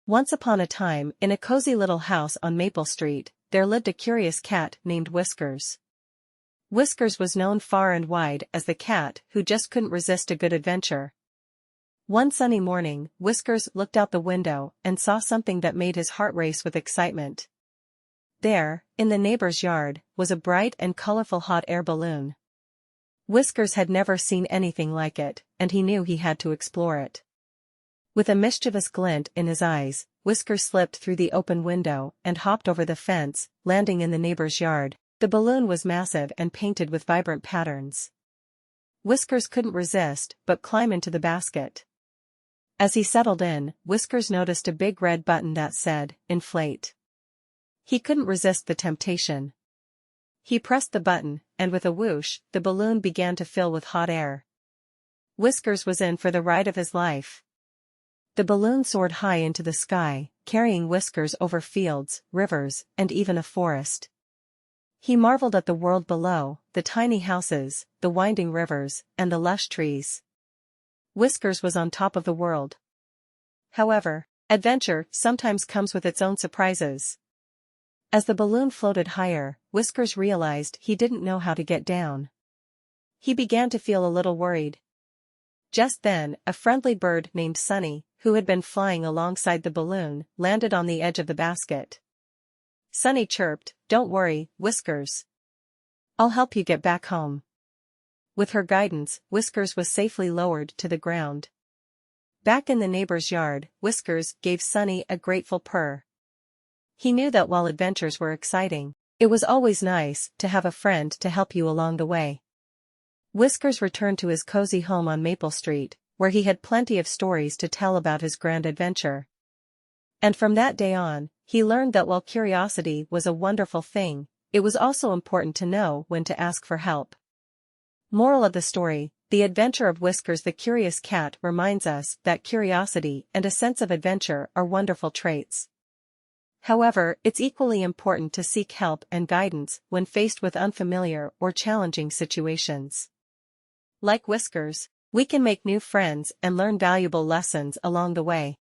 Once upon a time, in a cozy little house on Maple Street, there lived a curious cat named Whiskers. Whiskers was known far and wide as the cat who just couldn't resist a good adventure. One sunny morning, Whiskers looked out the window and saw something that made his heart race with excitement. There, in the neighbor's yard, was a bright and colorful hot air balloon. Whiskers had never seen anything like it, and he knew he had to explore it. With a mischievous glint in his eyes, Whiskers slipped through the open window and hopped over the fence, landing in the neighbor's yard. The balloon was massive and painted with vibrant patterns. Whiskers couldn't resist but climb into the basket. As he settled in, Whiskers noticed a big red button that said, "Inflate." He couldn't resist the temptation. He pressed the button, and with a whoosh, the balloon began to fill with hot air. Whiskers was in for the ride of his life. The balloon soared high into the sky, carrying Whiskers over fields, rivers, and even a forest. He marveled at the world below, the tiny houses, the winding rivers, and the lush trees. Whiskers was on top of the world. However, adventure sometimes comes with its own surprises. As the balloon floated higher, Whiskers realized he didn't know how to get down. He began to feel a little worried. Just then, a friendly bird named Sunny, who had been flying alongside the balloon, landed on the edge of the basket. Sunny chirped, "Don't worry, Whiskers. I'll help you get back home." With her guidance, Whiskers was safely lowered to the ground. Back in the neighbor's yard, Whiskers gave Sunny a grateful purr. He knew that while adventures were exciting, it was always nice to have a friend to help you along the way. Whiskers returned to his cozy home on Maple Street, where he had plenty of stories to tell about his grand adventure. And from that day on, he learned that while curiosity was a wonderful thing, it was also important to know when to ask for help. Moral of the story: the adventure of Whiskers the curious cat reminds us that curiosity and a sense of adventure are wonderful traits. However, it's equally important to seek help and guidance when faced with unfamiliar or challenging situations. Like Whiskers, we can make new friends and learn valuable lessons along the way.